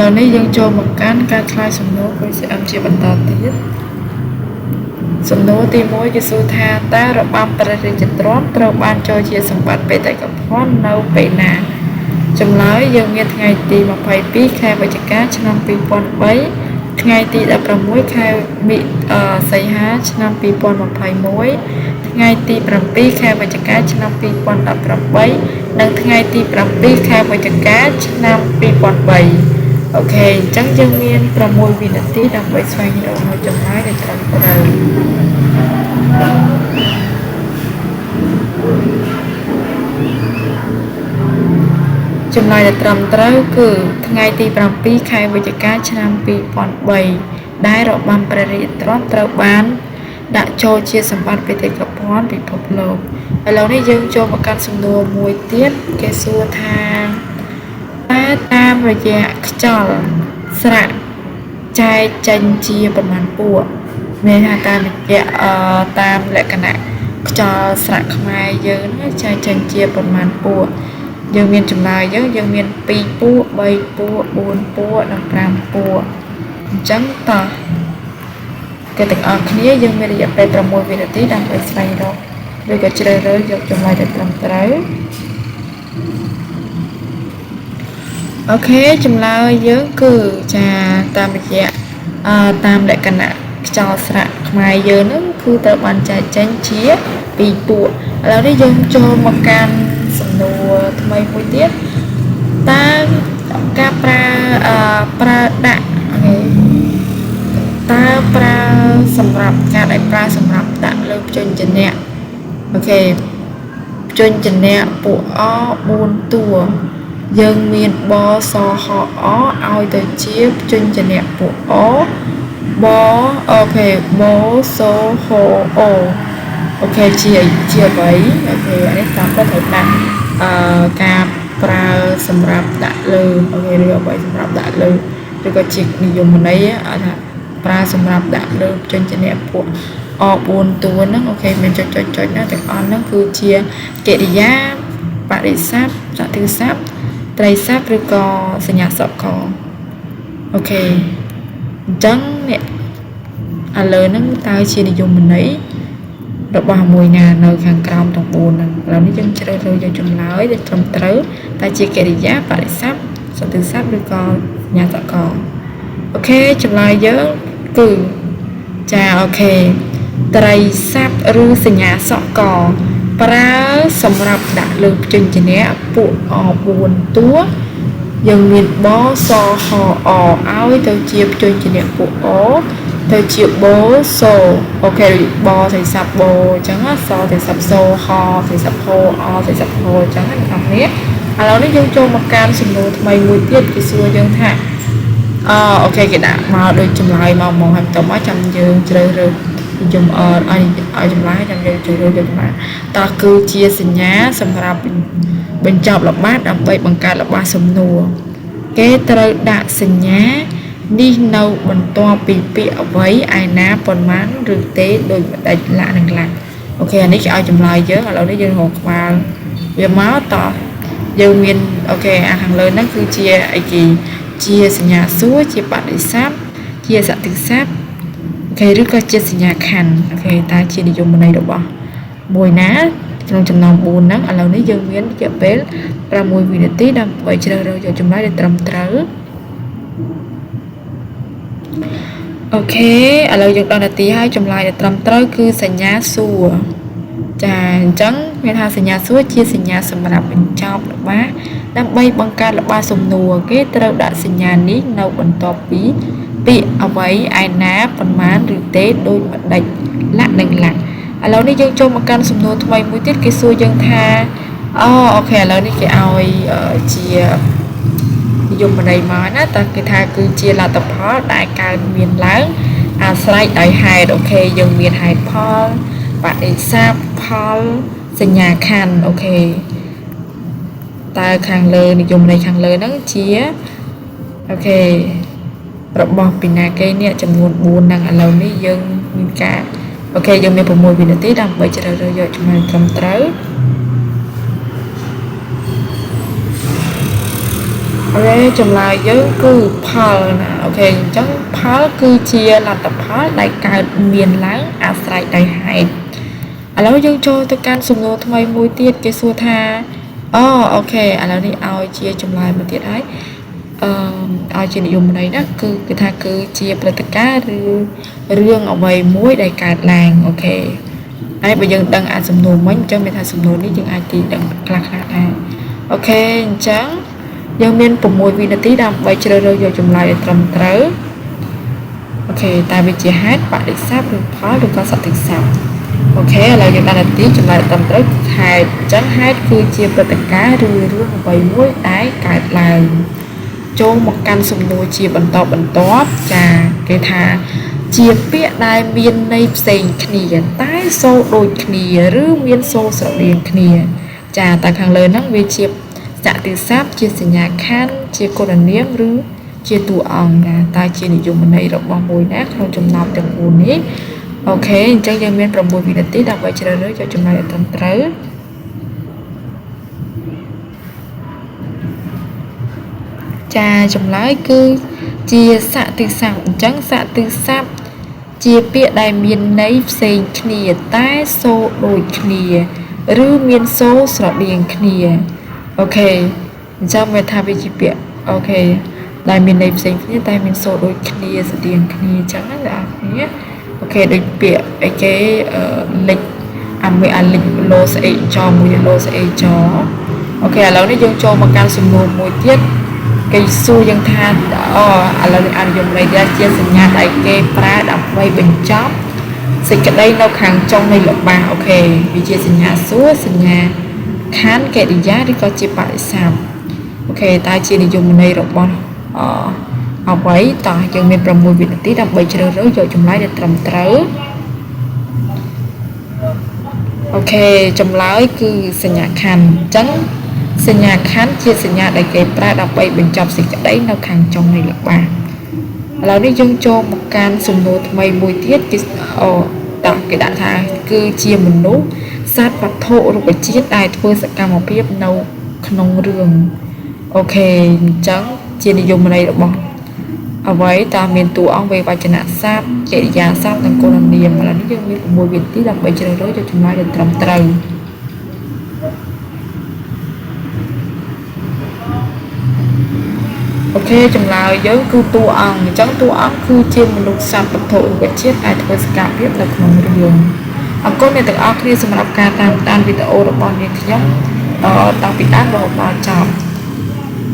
ឥឡូវនេះយើងចូលមកកាន់ការឆ្លើយសំណួរ QCM ជាបន្តទៀតសំណួរទី1គេសួរថាតើរបាំព្រះរាជទ្រព្យត្រូវបានចូលជាសម្បត្តិបេតិកភណ្ឌនៅពេលណាចម្លើយយើងមានថ្ងៃទី22ខែវិច្ឆិកាឆ្នាំ2003ថ្ងៃទី16ខែសីហាឆ្នាំ2021ថ្ងៃទី7ខែវិច្ឆិកាឆ្នាំ2018និងថ្ងៃទី7ខែវិច្ឆិកាឆ្នាំ2003អូខេអញ្ចឹងយើងមាន6វិនាទីដើម្បីស្វែងរកនៅចម្លើយដែលត្រឹមត្រូវចម្លើយដែលត្រឹមត្រូវគឺថ្ងៃទី7ខែវិច្ឆិកាឆ្នាំ2003ដែលរបាំព្រះរាជទ្រព្យត្រូវបានដាក់ចូលជាសម្បត្តិបេតិកភណ្ឌពិភពលោកឥឡូវនេះយើងចូលមកកាន់សំណួរមួយទៀតគេសួរថាតើតាមរយៈខ្យល់ស្រៈចែកចេញជាប្រមាណពួកមានថាតាមរយៈតាមលក្ខណៈខ្យល់ស្រៈខ្មែរយើងហ្នឹងចែកចេញជាប្រមាណពួកយើងមានចម្លើយយើងមាន2ពួក3ពួក4ពួកនិង5ពួកអញ្ចឹងតោះគេទាំងអស់គ្នាយើងមានរយៈពេល6វិនាទីដើម្បីស្វែងរកឬក៏ជ្រើសរើសយកចម្លើយដែលត្រឹមត្រូវអូខេចម្លើយយើងគឺចាតាមរយៈតាមលក្ខណៈខ្យល់ស្រៈខ្មែរយើងហ្នឹងគឺត្រូវបានចែកចេញជា2ពួកឥឡូវនេះយើងចូលមកកាន់សំណួរថ្មីមួយទៀតតើការប្រើដាក់តើប្រើសម្រាប់ការដែលប្រើសម្រាប់ដាក់លើព្យញ្ជនៈអូខេព្យញ្ជនៈពួកអ4តួយើងមានបសហអឲ្យទៅជាព្យញ្ជនៈពួកអបអូខេបសហអអូខេជាអ្វីអូខេអានេះតាមទៅត្រូវដាក់ការប្រើសម្រាប់ដាក់លើអូខេឬអ្វីសម្រាប់ដាក់លើឬក៏ជានិយមន័យថាប្រើសម្រាប់ដាក់លើព្យញ្ជនៈពួកអ4តួហ្នឹងអូខេមានចុចណាទាំងអស់ហ្នឹងគឺជាកិរិយាបរិស័ព្ទសតិស័ព្ទត្រីស័ព្ទឬក៏សញ្ញាសកអូខេអញ្ចឹងនេះឥឡូវហ្នឹងតើជានិយមន័យរបស់មួយណានៅខាងក្រោមទាំង4ហ្នឹងឥឡូវនេះយើងជ្រើសរើសយកចម្លើយដែលត្រឹមត្រូវតើជាកិរិយាបរិស័ព្ទសតិស័ព្ទឬក៏សញ្ញាសកអូខេចម្លើយយើងគឺចាអូខេត្រីស័ព្ទឬសញ្ញាសកប្រើសម្រាប់ដាក់លើព្យញ្ជនៈពួកអ4តួយើងមានបសហអឲ្យទៅជាព្យញ្ជនៈពួកអទៅជាបសអូខេបត្រីស័ព្ទបអញ្ចឹងសត្រីស័ព្ទសហត្រីស័ព្ទហអត្រីស័ព្ទហអញ្ចឹងអ្នកនរគ្នាឥឡូវនេះយើងចូលមកកាន់សំណួរថ្មីមួយទៀតគេសួរយើងថាអូខេគេដាក់មកដូចចម្លើយមកហ្មងហើយបន្តមកចាំយើងជ្រើសរើសខ្ញុំឲ្យចម្លើយចាំយើងជ្រើសរើសយកចម្លើយតើគឺជាសញ្ញាសម្រាប់បញ្ចប់ល្បတ်ដើម្បីបង្កើតល្បတ်សំណួរគេត្រូវដាក់សញ្ញានេះនៅបន្ទាប់ពីពាក្យអ្វីឯណាប៉ុន្មានឬទេដោយមិនដាច់លក្ខនឹងលក្ខអូខេអានេះគេឲ្យចម្លើយយើងឥឡូវនេះយើងរកក្បាលវាមកតោះយើងមានអូខេអាខាងលើហ្នឹងគឺជាអីគេជាសញ្ញាសួរជាបដិស័ព្ទជាសតិស័ព្ទអូខេឬក៏ជាសញ្ញាខណ្ឌអូខេតើជានិយមន័យរបស់មួយណាក្នុងចំណោម4ហ្នឹងឥឡូវនេះយើងមានរយៈពេល6វិនាទីដើម្បីជ្រើសរើសយកចម្លើយដែលត្រឹមត្រូវអូខេឥឡូវយើងដល់នាទីហើយចម្លើយដែលត្រឹមត្រូវគឺសញ្ញាសួរចាអញ្ចឹងមានថាសញ្ញាសួរជាសញ្ញាសម្រាប់បញ្ចប់ល្បတ်ដើម្បីបង្កើតល្បတ်សំណួរគេត្រូវដាក់សញ្ញានេះនៅបន្ទាប់ពីពាក្យអ្វីឯណាប៉ុន្មានឬទេដោយមិនដាច់លក្ខនឹងលក្ខឥឡូវនេះយើងចូលមកកាន់សំណួរថ្មីមួយទៀតគេសួរយើងថាអូខេឥឡូវនេះគេឲ្យជានិយមន័យមកណាតើគេថាគឺជាលទ្ធផលដែលកើតមានឡើងអាស្រ័យដោយហេតុអូខេយើងមានហេតុផលបដិស័ព្ទផលសញ្ញាខណ្ឌអូខេតើខាងលើនិយមន័យខាងលើហ្នឹងជាអូខេរបស់ពីណាគេនេះចំនួន4ហ្នឹងឥឡូវនេះយើងមានការអូខេយើងមាន6វិនាទីដើម្បីជ្រើសរើសយកចំណុចត្រឹមត្រូវ ok chùm lại với cứ phở nè ok chẳng phở cứ chia là tập phở đại cả miền láng à sài đại hải à lâu dân cho tôi can sùng ngô thay môi tiết cái xua tha ok à lâu đi ao chia chùm lại một tiết ấy ao chia dùng này đó cứ cái tha cứ chia bật tất cả riêng ở vậy muối đại cả làng ok ai bây giờ đang ăn sùng ngô mấy cho mình tha sùng ngô đi chừng ai thì đang lạc lạc ok chẳng dân miền cùng mùi vì tí đam bay chơi rơi vô chùm lại trầm trớ ok tại vì chỉ hát bạn để sắp được khó được có sợ thực sao ok là dân đang là tí chùm lại trầm trớ hai trắng hát cứ chia bật tất cả rưỡi bầy muối đáy cài lại cho một căn sùng nuôi chia bẩn to trà cái thà chia phía đai miền này xây khnia tái xô đôi khnia rứ miền xô sợ liền khnia trà tại hàng lời nắng về chia dạ từ sáp chia sẻ nhà khăn chia cô đàn niếng rứ chia tù ong nè ta chia để dùng này rộng bằng mùi nát không trong lòng từng buồn ấy ok chắc dân miền trong mùi vị tí đọc vậy cho rơi cho chúng này tầm trớ cha trong lái cứ chia xạ từ sạc trắng xạ từ sáp chia bịa đài miền nấy xây khnia tái xô đôi khnia rứ miền xô sợ liền khnia ok trong về tham về chi bịa ok đài miền này xây khnia đài miền xô đôi khnia sợ liền khnia trắng là nhé ok đôi bịa cái lịch mới lịch lô sẽ cho mùi lô sẽ cho ok lâu nay dùng cho một can sùng ngô mùi tiết cái xu dân tha là anh dùng này ra chia sẻ nhà đại kê pra đập quay bình chóp xịt cái đây nó hàng trong này lộc ba ok vì chia sẻ nhà số sẻ nhà khán kẻ đi giá đi có chia bại sao ok ta chia đi dùng này rồi bon học ấy tỏ dân miền Nam mùi Việt tí đập bay chơi rơi rồi chúng lái để trầm trớ ok trong lái cứ sẻ nhà khăn trắng sẻ nhà khán chia sẻ nhà đại kê pra đập bay bình chóp xịt cái đấy nó hàng trong này lộc ba là đi dân cho một can sùng nô mây mùi tiết cái tạo cái đạn thà cứ chia mình nấu sát và thô rồi chiết đài thôi sẽ cam một biết nâu nông rường ok trắng chia đi dùng này được bỏ ở với ta miền tù ông về vài chân nạn sát chạy già sát thằng cô làm niềm mà là đi dân miền của mùi Việt tí làm bây giờ đối cho chúng nó được trầm trầu ok chừng nào giới cư tu ăn chẳng tu ăn cư trên một lục sạp tập thổ của chiếc ai thôi sẽ cảm biết là không đường có nên tự ác đi xem là ca tam tan video được bao nhiêu nhé tao bị đá vào chồng